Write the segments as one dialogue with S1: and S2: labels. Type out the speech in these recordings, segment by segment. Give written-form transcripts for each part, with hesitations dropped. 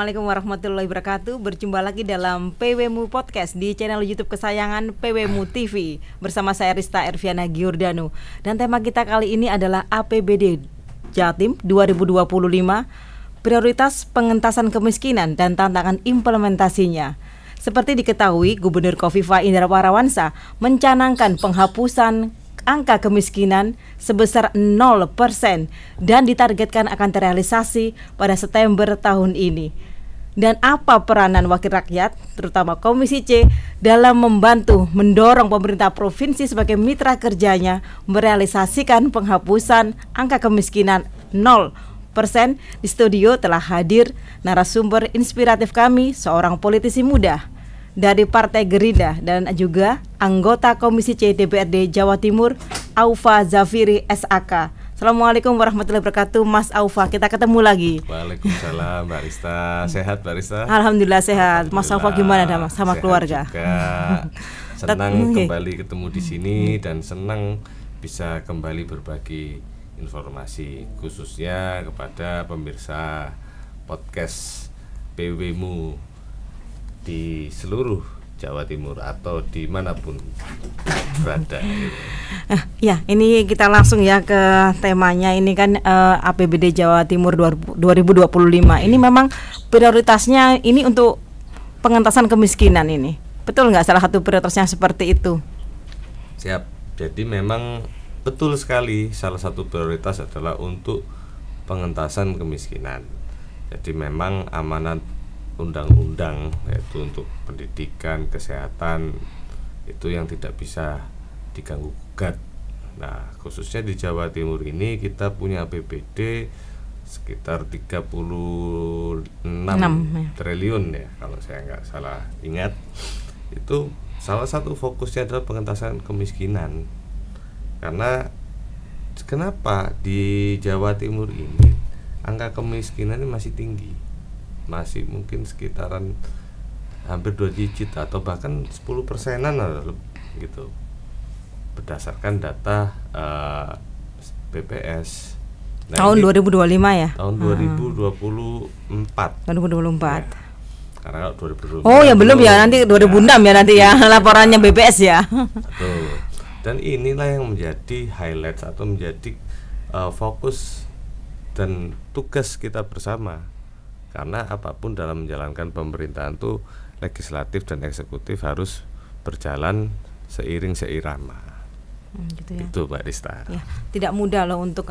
S1: Assalamualaikum warahmatullahi wabarakatuh. Berjumpa lagi dalam PWMU Podcast di channel YouTube kesayangan PWMU TV bersama saya Rista Erviana Giordano. Dan tema kita kali ini adalah APBD Jatim 2025, prioritas pengentasan kemiskinan dan tantangan implementasinya. Seperti diketahui, Gubernur Khofifah Indar Parawansa mencanangkan penghapusan angka kemiskinan sebesar 0% dan ditargetkan akan terrealisasi pada September tahun ini. Dan apa peranan wakil rakyat, terutama Komisi C, dalam membantu mendorong pemerintah provinsi sebagai mitra kerjanya merealisasikan penghapusan angka kemiskinan 0%? Di studio telah hadir narasumber inspiratif kami, seorang politisi muda dari Partai Gerindra dan juga anggota Komisi C DPRD Jawa Timur, Aufa Zafiri SAK. Assalamualaikum warahmatullahi wabarakatuh, Mas Aufa. Kita ketemu lagi.
S2: Waalaikumsalam, Mbak Rista. Sehat, Mbak Rista?
S1: Alhamdulillah sehat. Mas Aufa gimana dah, Mas, sama
S2: sehat
S1: keluarga?
S2: Juga. Senang kembali ketemu di sini dan senang bisa kembali berbagi informasi khususnya kepada pemirsa podcast PWMU di seluruh Jawa Timur atau dimanapun berada.
S1: Ya, ini kita langsung ya ke temanya. Ini kan APBD Jawa Timur 2025. Ini memang prioritasnya ini untuk pengentasan kemiskinan ini. Betul nggak salah satu prioritasnya seperti itu?
S2: Siap. Jadi memang betul sekali salah satu prioritas adalah untuk pengentasan kemiskinan. Jadi memang amanat undang-undang yaitu untuk pendidikan, kesehatan itu yang tidak bisa diganggu gugat. Nah, khususnya di Jawa Timur ini kita punya APBD sekitar 36 triliun ya, kalau saya nggak salah ingat. Itu salah satu fokusnya adalah pengentasan kemiskinan. Karena kenapa di Jawa Timur ini angka kemiskinan ini masih tinggi? Masih mungkin sekitaran hampir 2 digit atau bahkan 10%-an gitu, berdasarkan data BPS.
S1: Tahun 2025 ya?
S2: Tahun 2024.
S1: 2024.
S2: Ya. Karena 2025.
S1: Oh ya belum ya, nanti 2006 ya nanti ya laporannya BPS ya.
S2: Betul. Dan inilah yang menjadi highlight atau menjadi fokus dan tugas kita bersama. Karena apapun dalam menjalankan pemerintahan itu legislatif dan eksekutif harus berjalan seiring seirama.
S1: Gitu ya.
S2: Itu Mbak Rista.
S1: Ya, tidak mudah loh untuk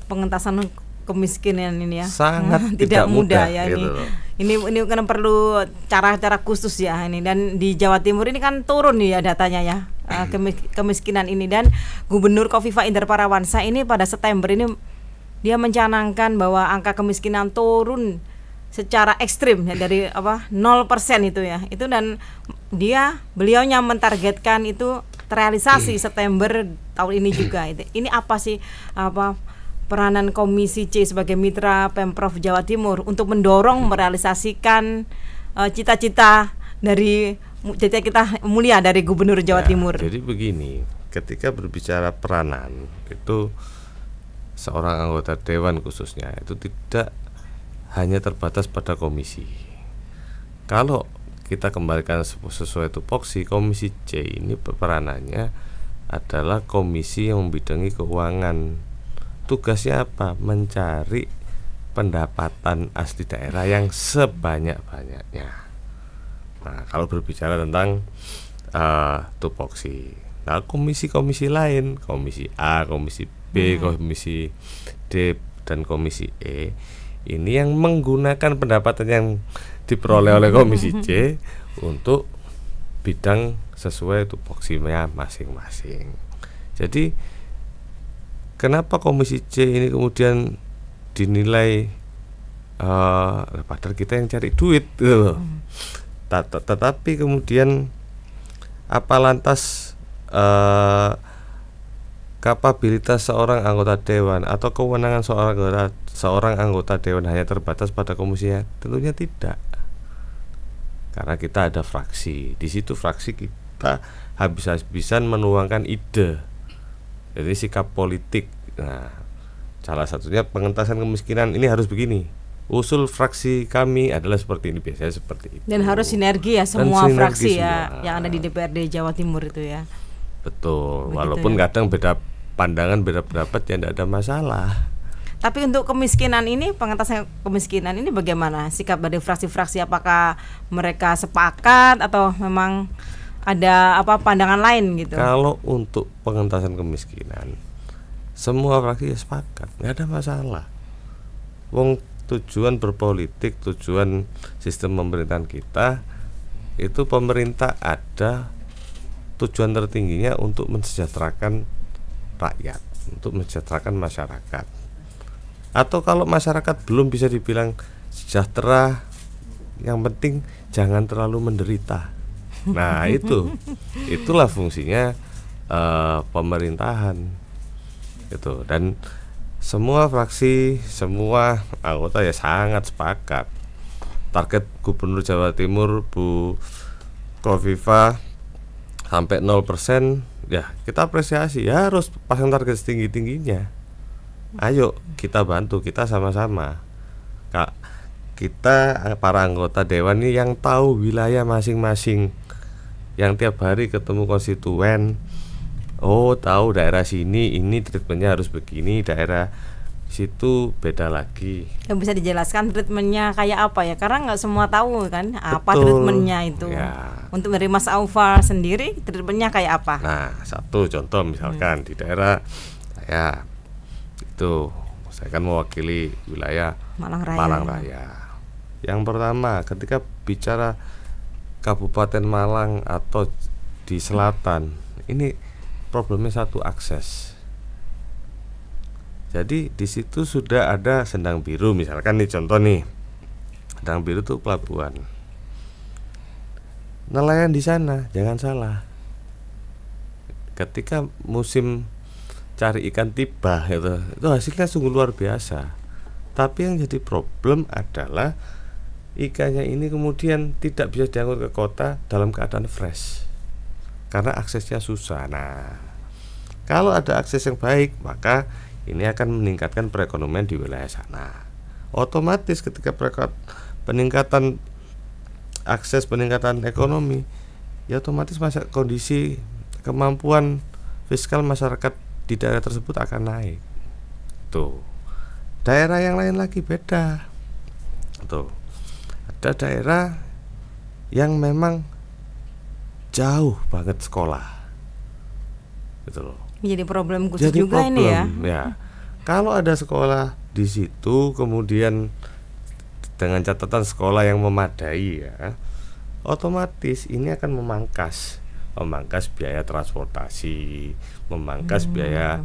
S1: pengentasan kemiskinan ini ya.
S2: Sangat
S1: tidak mudah ya
S2: gitu.
S1: Ini kan perlu cara-cara khusus ya ini, dan di Jawa Timur ini kan turun nih ya datanya ya. Kemiskinan ini, dan Gubernur Khofifah Indar Parawansa ini pada September ini dia mencanangkan bahwa angka kemiskinan turun secara ekstrim ya, dari 0% itu ya. Itu, dan beliaunya mentargetkan itu terrealisasi September tahun ini juga. Ini apa sih peranan Komisi C sebagai mitra Pemprov Jawa Timur untuk mendorong merealisasikan cita-cita kita mulia dari Gubernur Jawa Timur?
S2: Jadi begini, ketika berbicara peranan itu seorang anggota dewan khususnya itu tidak hanya terbatas pada komisi. Kalau kita kembalikan sesuai tupoksi, Komisi C ini peranannya adalah komisi yang membidangi keuangan. Tugasnya apa? Mencari pendapatan asli daerah yang sebanyak-banyaknya. Nah, kalau berbicara tentang tupoksi, nah komisi-komisi lain, komisi A, komisi B, komisi D, dan komisi E ini yang menggunakan pendapatan yang diperoleh oleh komisi C untuk bidang sesuai tupoksinya masing-masing. Jadi kenapa komisi C ini kemudian dinilai padahal kita yang cari duit gitu. Tetapi kemudian apa lantas kapabilitas seorang anggota dewan atau kewenangan seorang anggota dewan hanya terbatas pada komisinya? Tentunya tidak. Karena kita ada fraksi. Di situ fraksi kita habis-habisan menuangkan ide. Jadi sikap politik. Nah, salah satunya pengentasan kemiskinan ini harus begini. usul fraksi kami adalah seperti ini, biasanya seperti itu.
S1: Dan harus sinergi ya semua
S2: sinergi
S1: fraksi ya
S2: semua.
S1: yang ada di DPRD Jawa Timur itu ya.
S2: Betul.
S1: Begitu
S2: Walaupun
S1: ya.
S2: kadang beda pandangan, beda pendapat, ya tidak ada masalah.
S1: Tapi untuk kemiskinan ini, pengentasan kemiskinan ini bagaimana sikap dari fraksi-fraksi? Apakah mereka sepakat atau memang ada pandangan lain gitu?
S2: Kalau untuk pengentasan kemiskinan, semua fraksi ya sepakat, nggak ada masalah. Wong tujuan berpolitik, tujuan sistem pemerintahan kita itu, pemerintah ada tujuan tertingginya untuk mensejahterakan rakyat, untuk mensejahterakan masyarakat. Atau kalau masyarakat belum bisa dibilang sejahtera, yang penting jangan terlalu menderita. Nah itulah fungsinya pemerintahan itu. Dan semua fraksi, semua anggota ya sangat sepakat. Target Gubernur Jawa Timur Bu Khofifah sampai 0%, ya kita apresiasi, ya harus pasang target setinggi-tingginya. Ayo kita bantu, kita sama-sama. Kita para anggota dewan ini yang tahu wilayah masing-masing, yang tiap hari ketemu konstituen. Oh, tahu daerah sini ini treatmentnya harus begini, daerah situ beda lagi.
S1: Yang bisa dijelaskan treatmentnya kayak apa ya? Karena nggak semua tahu kan apa
S2: Betul.
S1: treatmentnya itu.
S2: Ya.
S1: Untuk dari Mas Aufar sendiri treatmentnya kayak apa?
S2: Nah, satu contoh misalkan di daerah saya itu, saya kan mewakili wilayah
S1: Malang
S2: Raya. Yang pertama, ketika bicara Kabupaten Malang atau di selatan, ini problemnya satu, akses. Jadi di situ sudah ada Sendang Biru misalkan nih, contoh nih. Sendang Biru itu pelabuhan. Nelayan di sana jangan salah. Ketika musim cari ikan tiba itu hasilnya sungguh luar biasa. Tapi yang jadi problem adalah ikannya ini kemudian tidak bisa diangkut ke kota dalam keadaan fresh karena aksesnya susah. Nah, kalau ada akses yang baik, maka ini akan meningkatkan perekonomian di wilayah sana. Otomatis ketika peningkatan akses, peningkatan ekonomi, ya otomatis kondisi kemampuan fiskal masyarakat di daerah tersebut akan naik. Tuh. Daerah yang lain lagi beda. Tuh. Ada daerah yang memang jauh banget sekolah. Gitu loh.
S1: Jadi problem khusus juga ini ya.
S2: Ya. Kalau ada sekolah di situ, kemudian dengan catatan sekolah yang memadai ya, otomatis ini akan memangkas biaya transportasi, memangkas biaya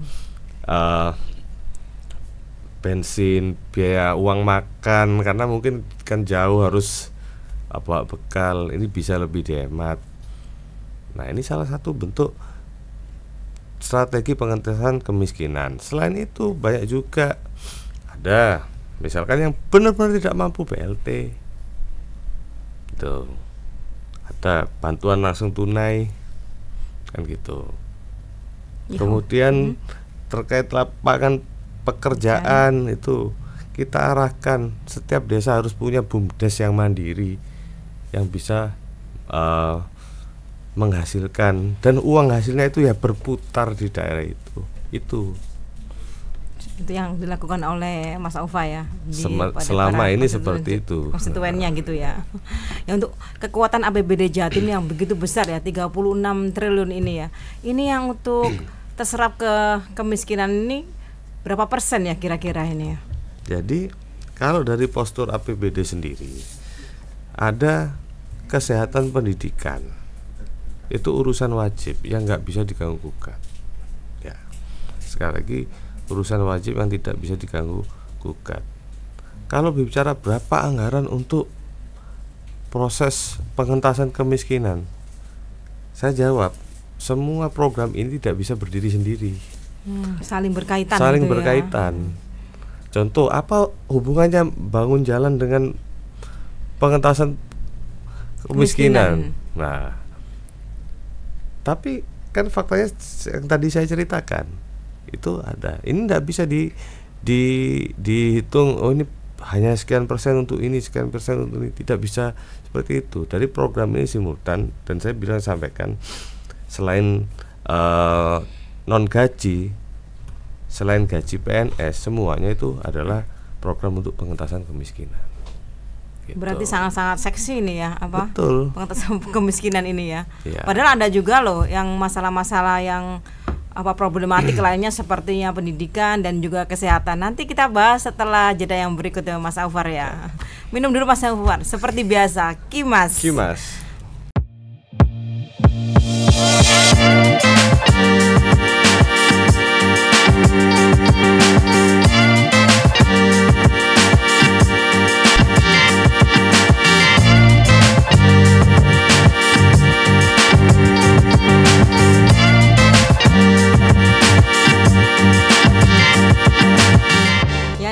S2: bensin, biaya uang makan, karena mungkin kan jauh harus bawa bekal, ini bisa lebih dihemat. Nah, ini salah satu bentuk strategi pengentasan kemiskinan. Selain itu banyak juga, ada misalkan yang benar-benar tidak mampu BLT, gitu. Ada bantuan langsung tunai, kan gitu. Kemudian terkait lapangan pekerjaan itu kita arahkan, setiap desa harus punya BUMDes yang mandiri, yang bisa menghasilkan, dan uang hasilnya itu ya berputar di daerah itu yang
S1: dilakukan oleh Mas Aufa ya
S2: selama ini seperti itu
S1: konstituennya gitu ya. Ya, untuk kekuatan APBD Jatim yang begitu besar ya, 36 triliun ini ya, ini yang untuk terserap ke kemiskinan ini berapa persen ya kira-kira ini ya? Jadi
S2: kalau dari postur APBD sendiri, ada kesehatan pendidikan, itu urusan wajib yang nggak bisa diganggu gugat. Ya, sekali lagi urusan wajib yang tidak bisa diganggu gugat. Kalau bicara berapa anggaran untuk proses pengentasan kemiskinan, saya jawab, semua program ini tidak bisa berdiri sendiri.
S1: Saling berkaitan.
S2: Saling berkaitan. Ya. Contoh, apa hubungannya bangun jalan dengan pengentasan kemiskinan? Nah, tapi kan faktanya yang tadi saya ceritakan itu ada. Ini tidak bisa dihitung. Oh, ini hanya sekian persen untuk ini, sekian persen untuk ini, tidak bisa seperti itu. Dari program ini simultan, dan saya bilang sampaikan selain non gaji, selain gaji PNS, semuanya itu adalah program untuk pengentasan kemiskinan. Gitu.
S1: Berarti sangat-sangat seksi ini ya, apa?
S2: Betul.
S1: Pengentasan kemiskinan ini ya.
S2: Ya.
S1: Padahal ada juga loh yang masalah-masalah yang apa problematik lainnya sepertinya pendidikan dan juga kesehatan. Nanti kita bahas setelah jeda yang berikut ya Mas Aufar ya. Minum dulu Mas Aufar. Seperti biasa, Kimas.
S2: Kimas.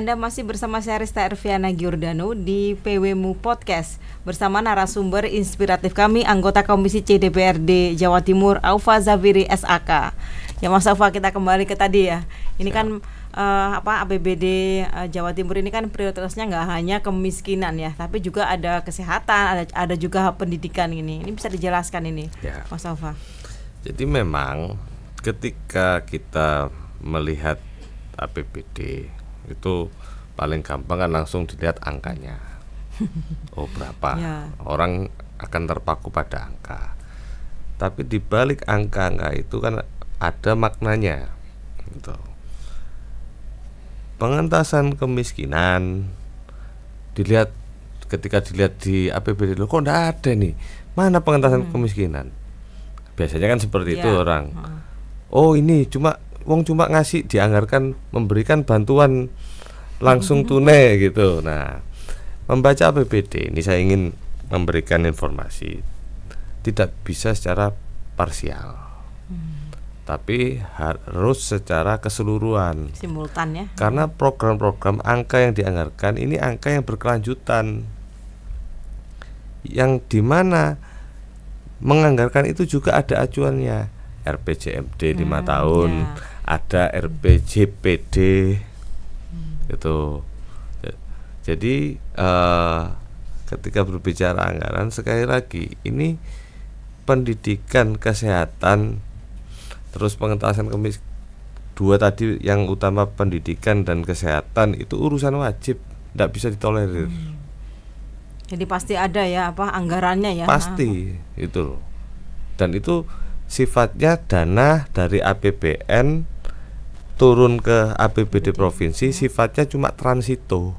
S1: Anda masih bersama saya Rista Erviana Giordano di PWMU Podcast bersama narasumber inspiratif kami, anggota Komisi C DPRD Jawa Timur Aufa Zafiri SAK. Ya Mas Aufa, kita kembali ke tadi ya. Ini kan APBD Jawa Timur ini kan prioritasnya nggak hanya kemiskinan ya, tapi juga ada kesehatan, ada juga pendidikan ini. Ini bisa dijelaskan ini, ya. Mas Aufa.
S2: Jadi memang ketika kita melihat APBD itu paling gampang kan langsung dilihat angkanya. Oh berapa? Ya. Orang akan terpaku pada angka. Tapi di balik angka-angka itu kan ada maknanya. Gitu. Pengentasan kemiskinan ketika dilihat di APBD, loh kok enggak ada nih? Mana pengentasan kemiskinan? Biasanya kan seperti itu orang. Oh ini cuma ngasih, dianggarkan memberikan bantuan langsung tunai gitu. Nah, membaca APBD ini saya ingin memberikan informasi tidak bisa secara parsial, tapi harus secara keseluruhan,
S1: simultan ya.
S2: Karena program-program angka yang dianggarkan ini angka yang berkelanjutan, yang dimana menganggarkan itu juga ada acuannya. RPJMD 5 tahun, ada RPJPD gitu. Jadi ketika berbicara anggaran, sekali lagi ini pendidikan, kesehatan, terus pengentasan kemiskinan, dua tadi yang utama pendidikan dan kesehatan itu urusan wajib, tidak bisa ditolerir.
S1: Jadi pasti ada ya anggarannya ya.
S2: Pasti itu, dan itu sifatnya dana dari APBN turun ke APBD provinsi, sifatnya cuma transito.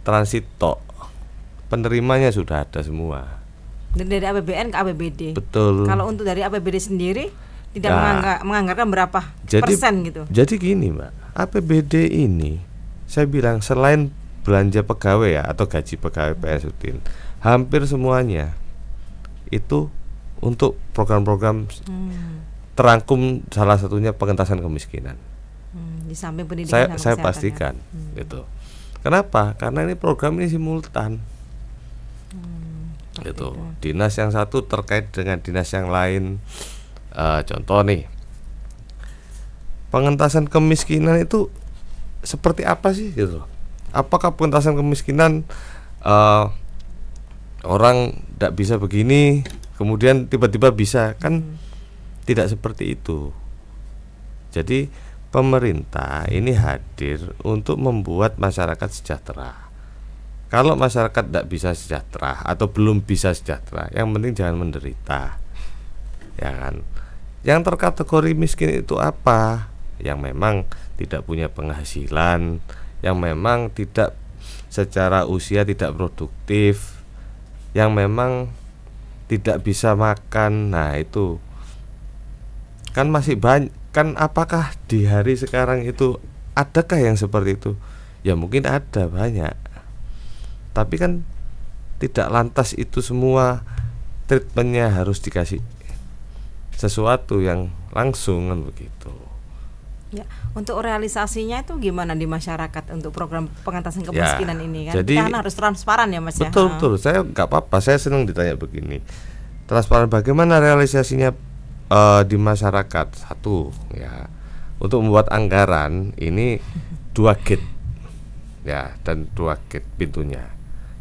S2: Transito. Penerimanya sudah ada semua.
S1: Dari APBN ke APBD.
S2: Betul.
S1: Kalau untuk dari APBD sendiri tidak menganggarkan berapa persen gitu.
S2: Jadi gini, Mbak. APBD ini saya bilang selain belanja pegawai ya atau gaji pegawai PNS rutin, hampir semuanya itu untuk program-program terangkum, salah satunya pengentasan kemiskinan.
S1: Di samping pendidikan
S2: saya pastikan gitu. Kenapa? Karena ini program ini simultan. Gitu. Dinas yang satu terkait dengan dinas yang lain. Contoh nih, pengentasan kemiskinan itu seperti apa sih gitu? Apakah pengentasan kemiskinan orang tidak bisa begini kemudian tiba-tiba bisa, kan tidak seperti itu. Jadi pemerintah ini hadir untuk membuat masyarakat sejahtera. Kalau masyarakat tidak bisa sejahtera atau belum bisa sejahtera, yang penting jangan menderita, ya kan? Yang terkategori miskin itu apa? Yang memang tidak punya penghasilan, yang memang tidak secara usia tidak produktif, yang memang tidak bisa makan. Nah itu kan masih banyak kan. Apakah di hari sekarang itu adakah yang seperti itu? Ya mungkin ada, banyak, tapi kan tidak lantas itu semua treatmentnya harus dikasih sesuatu yang langsung kan begitu.
S1: Ya, untuk realisasinya itu gimana di masyarakat untuk program pengentasan kemiskinan ini kan?
S2: Jadi,
S1: kita kan harus transparan ya Mas ya.
S2: Betul. Saya nggak apa-apa, saya senang ditanya begini. Transparan bagaimana realisasinya di masyarakat? Satu ya, untuk membuat anggaran ini 2 gate. ya, dan 2 gate pintunya,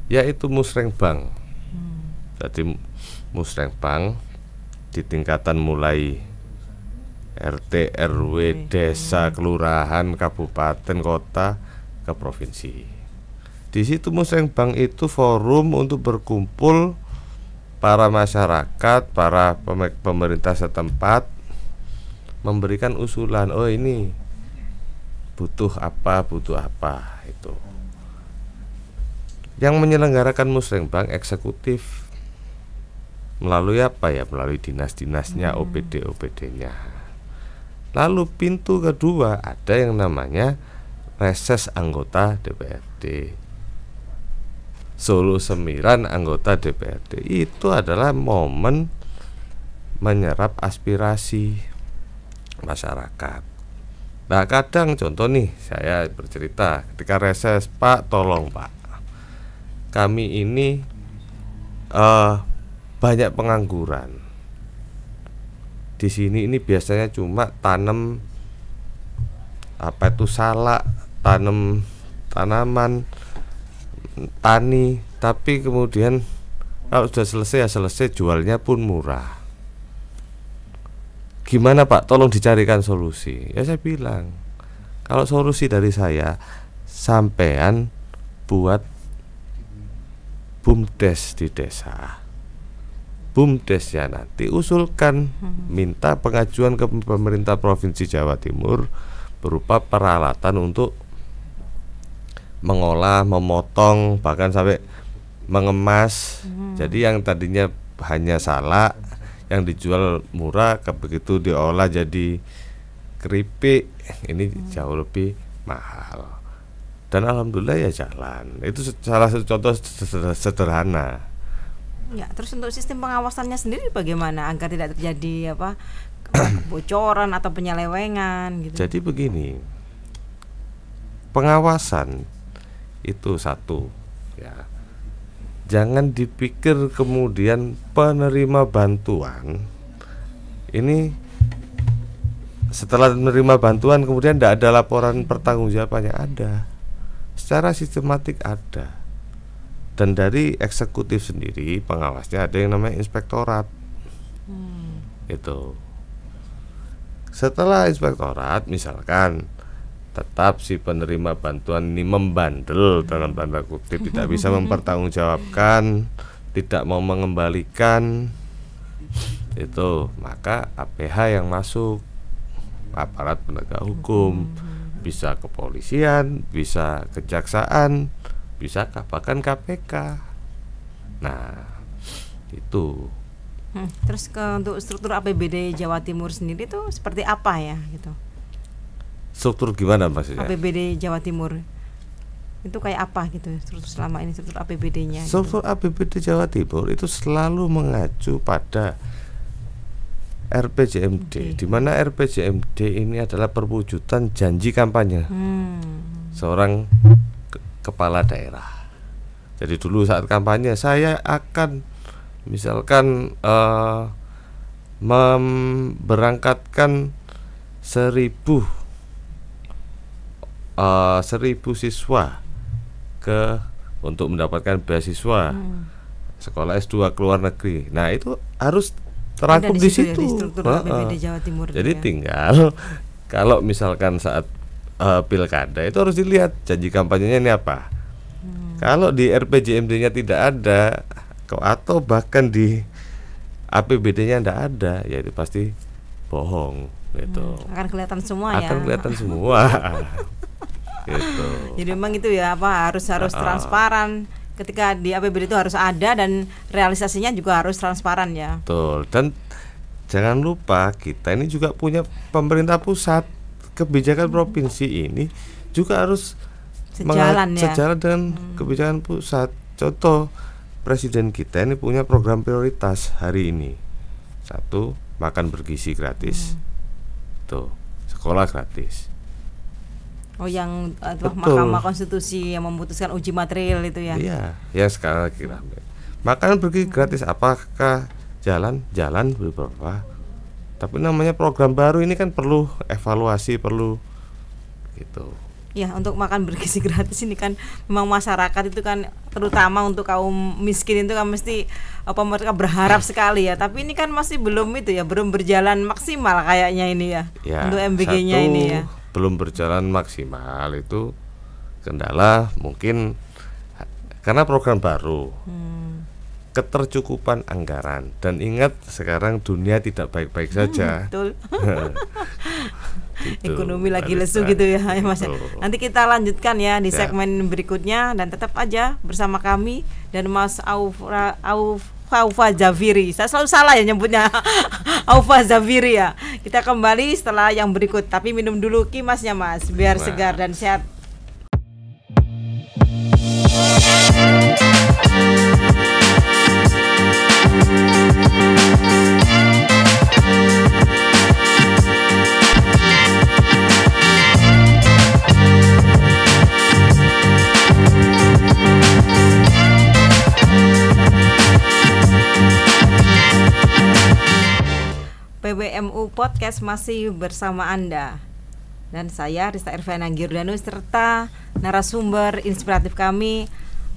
S2: yaitu Musrembang. Jadi Musrembang di tingkatan mulai RT, RW, desa, kelurahan, kabupaten, kota, ke provinsi. Di situ Musrembang itu forum untuk berkumpul para masyarakat, para pemerintah setempat, memberikan usulan, oh ini butuh apa itu. Yang menyelenggarakan Musrembang eksekutif melalui apa ya? Melalui dinas-dinasnya, OPD-OPD-nya. Lalu pintu kedua ada yang namanya reses anggota DPRD. Solo Semiran anggota DPRD itu adalah momen menyerap aspirasi masyarakat. Nah, kadang contoh nih, saya bercerita ketika reses, Pak, tolong Pak, kami ini banyak pengangguran. Di sini ini biasanya cuma tanam salak, tanam tanaman, tani, tapi kemudian kalau sudah selesai ya selesai, jualnya pun murah. Gimana Pak? Tolong dicarikan solusi. Ya saya bilang, kalau solusi dari saya, sampean buat BUMDes di desa. BUMDesnya nanti usulkan, minta pengajuan ke pemerintah Provinsi Jawa Timur berupa peralatan untuk mengolah, memotong, bahkan sampai mengemas. Jadi yang tadinya hanya salak yang dijual murah, begitu diolah jadi keripik, ini jauh lebih mahal. Dan alhamdulillah ya jalan. Itu salah satu contoh sederhana.
S1: Ya, terus untuk sistem pengawasannya sendiri bagaimana agar tidak terjadi kebocoran atau penyelewengan gitu.
S2: Jadi begini, pengawasan itu satu ya, jangan dipikir kemudian penerima bantuan ini setelah menerima bantuan kemudian tidak ada laporan pertanggungjawabannya. Ada, secara sistematik ada. Dan dari eksekutif sendiri pengawasnya ada yang namanya inspektorat. Itu setelah inspektorat misalkan tetap si penerima bantuan ini membandel dalam tanda kutip, tidak bisa mempertanggungjawabkan, tidak mau mengembalikan, itu maka APH yang masuk, aparat penegak hukum, bisa kepolisian, bisa kejaksaan, bisa bahkan KPK. Nah itu.
S1: Terus untuk struktur APBD Jawa Timur sendiri tuh seperti apa ya gitu?
S2: Struktur gimana maksudnya?
S1: APBD Jawa Timur itu kayak apa gitu struktur selama ini, struktur APBD-nya?
S2: Struktur gitu. APBD Jawa Timur itu selalu mengacu pada RPJMD, di mana RPJMD ini adalah perwujudan janji kampanye seorang kepala daerah. Jadi dulu saat kampanye saya akan misalkan memberangkatkan 1.000 siswa untuk mendapatkan beasiswa sekolah S2 ke luar negeri. Nah itu harus terangkum di situ.
S1: Jawa Timur.
S2: Jadi tinggal kalau misalkan saat pilkada itu harus dilihat janji kampanyenya ini apa. Kalau di RPJMD-nya tidak ada atau bahkan di APBD-nya tidak ada, ya itu pasti bohong gitu.
S1: Akan kelihatan semua ya.
S2: Akan kelihatan semua. Gitu.
S1: Jadi memang itu ya harus transparan. Ketika di APBD itu harus ada dan realisasinya juga harus transparan ya.
S2: Betul. Dan jangan lupa kita ini juga punya pemerintah pusat, kebijakan provinsi ini juga harus sejalan dengan kebijakan pusat. Contoh, Presiden kita ini punya program prioritas hari ini. 1, makan bergizi gratis. Tuh, sekolah gratis.
S1: Oh, yang Mahkamah Konstitusi yang memutuskan uji material itu ya?
S2: Iya, ya sekarang kira makanan bergizi gratis. Apakah jalan beberapa? Tapi namanya program baru ini kan perlu evaluasi, perlu gitu.
S1: Ya, untuk makan bergizi gratis ini kan memang masyarakat itu kan, terutama untuk kaum miskin itu kan mesti mereka berharap sekali ya. Tapi ini kan masih belum itu ya, belum berjalan maksimal kayaknya ini ya,
S2: Ya,
S1: untuk MBG-nya
S2: satu,
S1: ini ya.
S2: belum berjalan maksimal itu kendala mungkin karena program baru, ketercukupan anggaran, dan ingat sekarang dunia tidak baik-baik saja.
S1: Betul.
S2: Gitu,
S1: Ekonomi lagi
S2: Mbak
S1: lesu
S2: Rista.
S1: gitu ya, Mas.
S2: Betul.
S1: Nanti kita lanjutkan ya di
S2: Ya.
S1: segmen berikutnya, dan tetap aja bersama kami dan Mas Aufa Zaviri. Saya selalu salah ya nyebutnya. Aufa Zaviri ya. Kita kembali setelah yang berikut, tapi minum dulu kimasnya Mas biar
S2: Nah.
S1: segar dan sehat. PWMU Podcast masih bersama Anda. Dan saya Rista Erviana Giordano serta narasumber inspiratif kami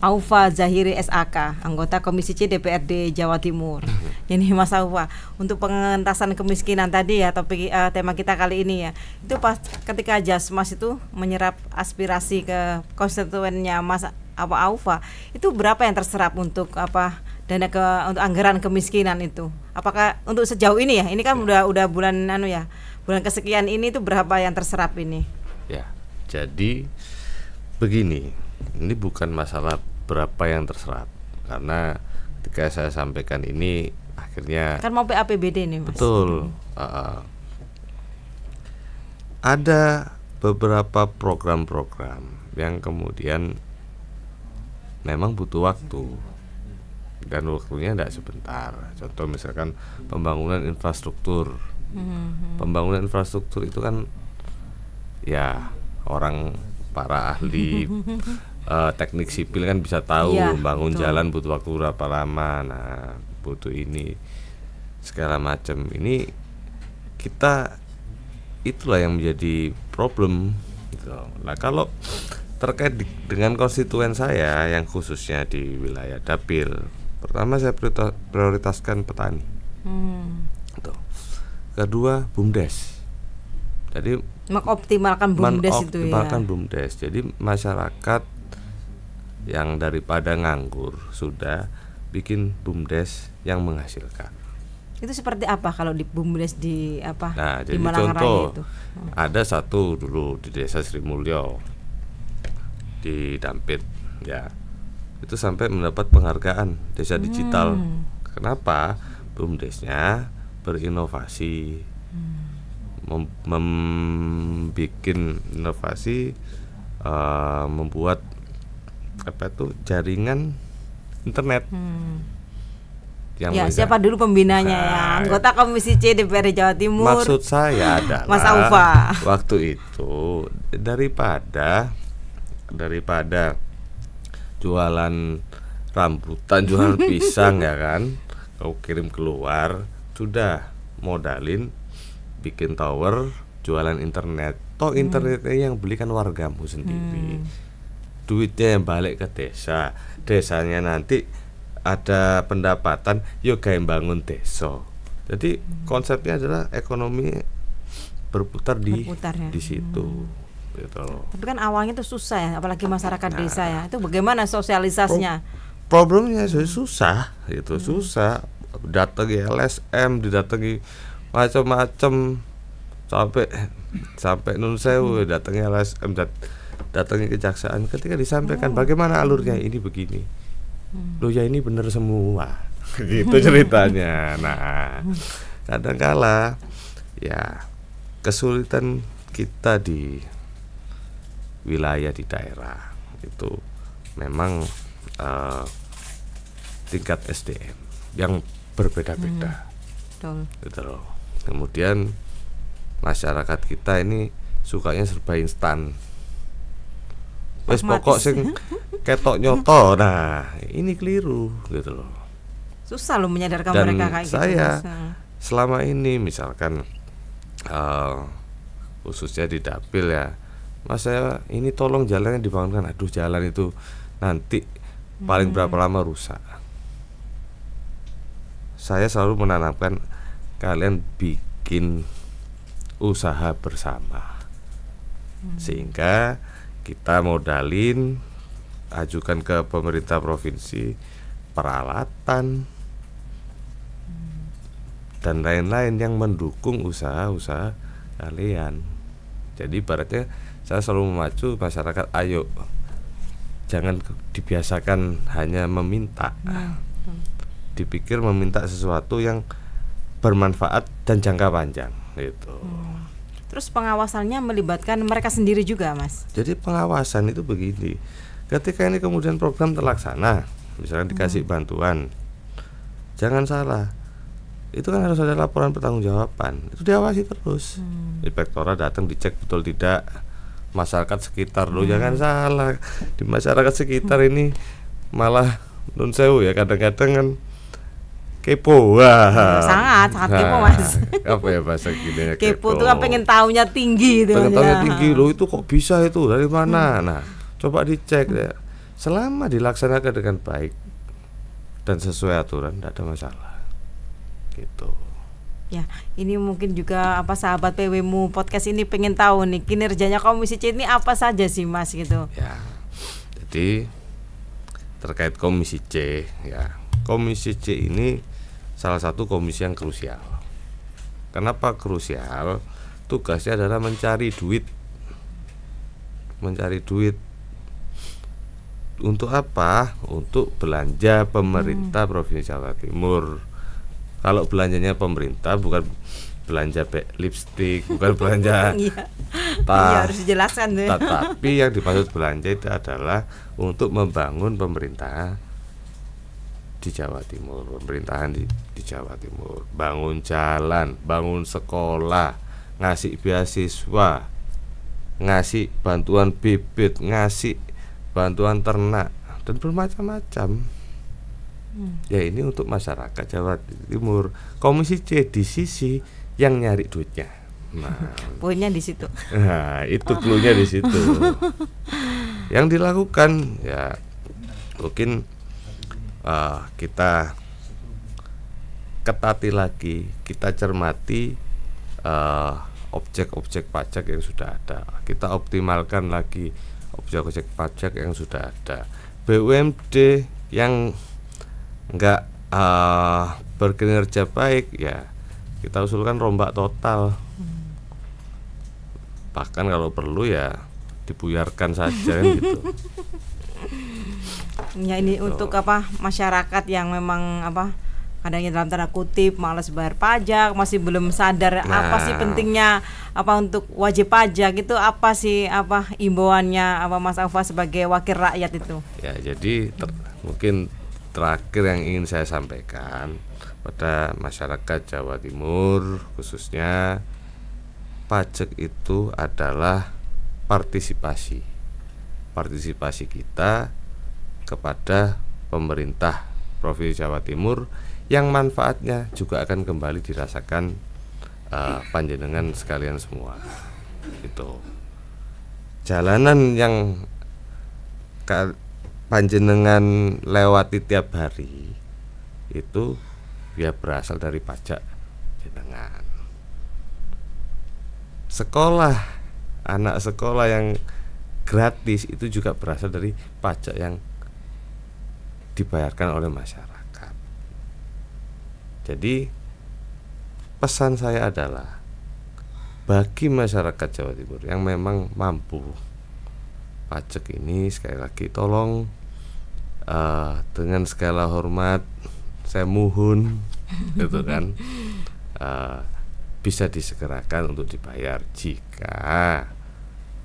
S1: Aufa Zahiri SAK, anggota Komisi C DPRD Jawa Timur. Ini Mas Aufa, untuk pengentasan kemiskinan tadi ya, topik tema kita kali ini ya. Itu pas ketika Jasmas itu menyerap aspirasi ke konstituennya Mas Aufa, itu berapa yang terserap untuk dana untuk anggaran kemiskinan itu? Apakah untuk sejauh ini ya? Ini kan udah bulan bulan kesekian ini itu berapa yang terserap ini?
S2: Ya, jadi begini, ini bukan masalah berapa yang terserap, karena ketika saya sampaikan ini akhirnya
S1: Kan mau PAPBD nih Mas.
S2: betul, ada beberapa program-program yang kemudian memang butuh waktu, dan waktunya tidak sebentar. Contoh misalkan pembangunan infrastruktur. Pembangunan infrastruktur itu kan ya para ahli teknik sipil kan bisa tahu,
S1: Iya,
S2: bangun
S1: betul.
S2: jalan butuh waktu berapa lama. Nah, butuh ini segala macam. Ini kita, itulah yang menjadi problem gitu. Nah, kalau terkait dengan konstituen saya yang khususnya di wilayah Dapil, pertama saya prioritaskan petani. Gitu. Kedua, BUMDes. Jadi
S1: Mengoptimalkan BUMDes itu ya.
S2: mengoptimalkan BUMDes. Jadi masyarakat yang daripada nganggur sudah bikin BUMDes yang menghasilkan.
S1: Itu seperti apa kalau di BUMDes di
S2: Nah,
S1: di
S2: jadi
S1: Malang Raya
S2: contoh
S1: itu?
S2: ada satu dulu di Desa Sri Mulyo di Dampit ya. Itu sampai mendapat penghargaan desa digital. Kenapa? BUMDesnya berinovasi, membuat inovasi, membuat jaringan internet. Yang
S1: Ya,
S2: mereka-
S1: siapa dulu pembinanya ya?
S2: Nah,
S1: Anggota Komisi C DPRD Jawa Timur.
S2: maksud saya adalah
S1: Mas Aufa.
S2: waktu itu daripada jualan rambutan, jualan pisang ya kan, kau kirim keluar, sudah modalin bikin tower, jualan internet. Toh internetnya yang belikan wargamu sendiri. Duitnya yang balik ke desa, desanya nanti ada pendapatan, yuk kayak bangun desa. Jadi konsepnya adalah ekonomi berputar
S1: ya.
S2: di situ, gitu.
S1: Tapi kan awalnya itu susah ya, apalagi masyarakat desa ya. Itu bagaimana sosialisasinya?
S2: Problemnya susah, itu susah. Datangi LSM, didatangi macam-macam, sampai nun sewu, datangi LSM, datangi kejaksaan. Ketika disampaikan bagaimana alurnya, ini begini, loh ya ini benar semua, gitu ceritanya. Nah, kadangkala ya kesulitan kita di wilayah, di daerah itu memang tingkat SDM yang berbeda-beda.
S1: Betul.
S2: Gitu loh. Kemudian masyarakat kita ini sukanya serba instan. Wes pokok sing ketok nyoto. Nah, ini keliru gitu loh.
S1: Susah loh menyadarkan
S2: Dan
S1: mereka kayak
S2: saya
S1: gitu.
S2: selama ini misalkan khususnya di Dapil ya, Mas saya ini tolong jalannya dibangunkan. Aduh, jalan itu nanti paling berapa lama rusak. Saya selalu menanamkan kalian bikin usaha bersama, sehingga kita modalin, ajukan ke pemerintah provinsi peralatan dan lain-lain yang mendukung usaha-usaha kalian. Jadi ibaratnya saya selalu memacu masyarakat, ayo jangan dibiasakan hanya meminta. Dipikir meminta sesuatu yang bermanfaat dan jangka panjang gitu.
S1: Terus pengawasannya melibatkan mereka sendiri juga, Mas?
S2: Jadi pengawasan itu begini, ketika ini kemudian program terlaksana, misalkan dikasih bantuan, jangan salah, itu kan harus ada laporan pertanggungjawaban, itu diawasi terus. Inspektorat datang dicek betul tidak, masyarakat sekitar loh, jangan salah, di masyarakat sekitar ini malah nun sewu ya, kadang-kadang kan kepo.
S1: Sangat kepo, Mas.
S2: Apa ya bahasa gini ya,
S1: kepo tuh kan pengen taunya tinggi itu.
S2: Pengen taunya tinggi loh, itu kok bisa itu dari mana? Nah, coba dicek ya. Selama dilaksanakan dengan baik dan sesuai aturan, tidak ada masalah. Gitu.
S1: Ya, ini mungkin juga sahabat PWMU podcast ini pengen tahu nih kinerjanya Komisi C ini apa saja sih, Mas, gitu.
S2: Ya. Jadi terkait Komisi C ya. Komisi C ini salah satu komisi yang krusial. Kenapa krusial? Tugasnya adalah mencari duit. Mencari duit untuk apa? Untuk belanja pemerintah Provinsi Jawa Timur. Kalau belanjanya pemerintah bukan belanja lipstik, bukan belanja tas.
S1: Harus dijelaskan tuh.
S2: Tapi yang dimaksud belanja itu adalah untuk membangun pemerintahan di Jawa Timur, pemerintahan di Jawa Timur, bangun jalan, bangun sekolah, ngasih beasiswa, ngasih bantuan bibit, ngasih bantuan ternak dan bermacam-macam. Ya ini untuk masyarakat Jawa Timur. Komisi C di sisi yang nyari duitnya. Nah,
S1: poinnya di situ.
S2: Nah, itu cluenya di situ. Yang dilakukan ya mungkin kita ketati lagi, kita cermati objek-objek pajak yang sudah ada. Kita optimalkan lagi objek-objek pajak yang sudah ada. BUMD yang enggak berkinerja baik ya kita usulkan rombak total. Bahkan kalau perlu ya dibuyarkan saja gitu.
S1: Ya ini untuk masyarakat yang memang kadangnya dalam tanda kutip malas bayar pajak, masih belum sadar apa sih pentingnya untuk wajib pajak itu, apa sih imbauannya Mas Alfa sebagai wakil rakyat itu.
S2: Ya jadi mungkin terakhir yang ingin saya sampaikan pada masyarakat Jawa Timur khususnya, pajak itu adalah partisipasi kita kepada pemerintah Provinsi Jawa Timur yang manfaatnya juga akan kembali dirasakan panjenengan sekalian semua. Itu jalanan yang panjenengan lewati tiap hari itu dia berasal dari pajak jenengan. Sekolah, anak sekolah yang gratis itu juga berasal dari pajak yang dibayarkan oleh masyarakat. Jadi pesan saya adalah bagi masyarakat Jawa Timur yang memang mampu, pajak ini sekali lagi tolong dengan segala hormat saya mohon gitu kan bisa disegerakan untuk dibayar jika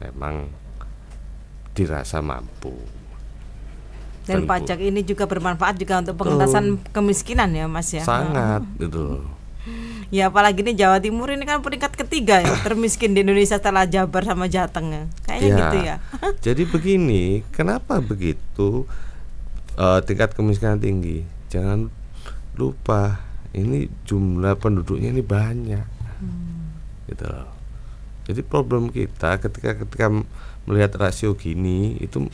S2: memang dirasa mampu.
S1: Dan pajak ini juga bermanfaat juga untuk pengentasan kemiskinan ya, Mas ya.
S2: Sangat gitu.
S1: Ya apalagi nih Jawa Timur ini kan peringkat ketiga ya termiskin di Indonesia setelah Jabar sama Jateng ya. Kayaknya
S2: ya,
S1: gitu ya.
S2: Jadi begini, kenapa begitu tingkat kemiskinan tinggi? Jangan lupa ini jumlah penduduknya ini banyak. Gitu loh. Jadi problem kita ketika melihat rasio gini itu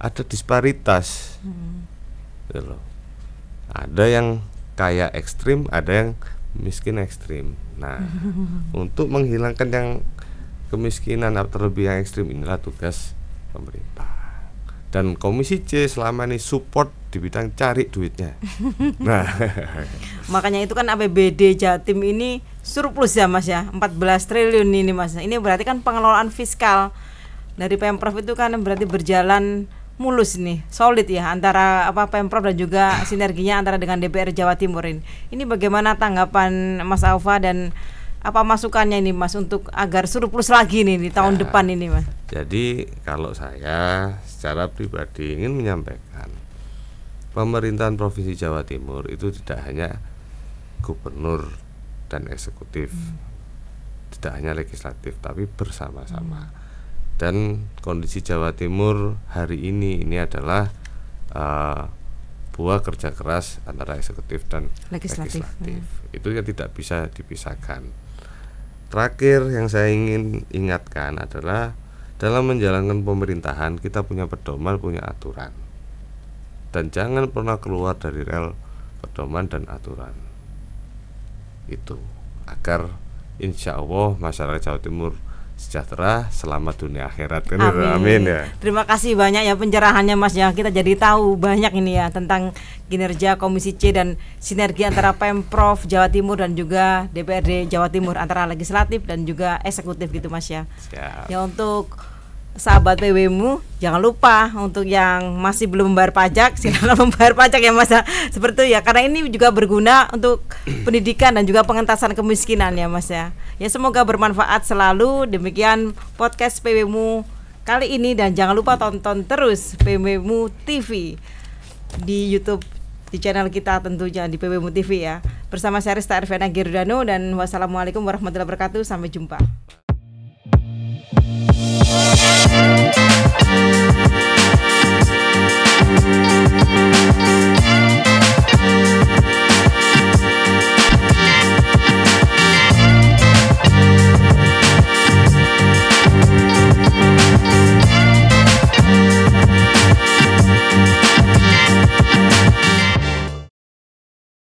S2: ada disparitas. Gitu loh. Ada yang kaya ekstrim, ada yang miskin ekstrim. Nah, untuk menghilangkan yang kemiskinan terlebih yang ekstrim inilah tugas pemerintah. Dan Komisi C selama ini support di bidang cari duitnya. Nah,
S1: makanya itu kan APBD Jatim ini surplus ya Mas ya, 14 triliun ini Mas. Ini berarti kan pengelolaan fiskal dari Pemprov itu kan berarti berjalan mulus nih, solid ya antara Pemprov dan juga sinerginya antara dengan DPR Jawa Timur ini. Ini bagaimana tanggapan Mas Aufa dan apa masukannya ini Mas untuk agar surplus lagi nih di tahun depan ini Mas?
S2: Jadi kalau saya secara pribadi ingin menyampaikan pemerintahan Provinsi Jawa Timur itu tidak hanya gubernur dan eksekutif, tidak hanya legislatif, tapi bersama-sama. Dan kondisi Jawa Timur hari ini adalah buah kerja keras antara eksekutif dan legislatif. Itu yang tidak bisa dipisahkan. Terakhir yang saya ingin ingatkan adalah dalam menjalankan pemerintahan kita punya pedoman, punya aturan, dan jangan pernah keluar dari rel pedoman dan aturan itu, agar insya Allah masyarakat Jawa Timur sejahtera selamat dunia akhirat. Amin ya.
S1: Terima kasih banyak ya pencerahannya Mas ya. Kita jadi tahu banyak ini ya tentang kinerja Komisi C dan sinergi antara Pemprov Jawa Timur dan juga DPRD Jawa Timur, antara legislatif dan juga eksekutif gitu Mas ya.
S2: Siap.
S1: Ya, untuk sahabat PWMU jangan lupa untuk yang masih belum membayar pajak silakan membayar pajak ya Mas ya. Seperti itu ya, karena ini juga berguna untuk pendidikan dan juga pengentasan kemiskinan ya Mas ya. Ya, semoga bermanfaat selalu. Demikian podcast PWMU kali ini, dan jangan lupa tonton terus PWMU TV di YouTube, di channel kita tentunya di PWMU TV ya. Bersama saya Rista Erviana Giordano, dan wassalamualaikum warahmatullahi wabarakatuh. Sampai jumpa.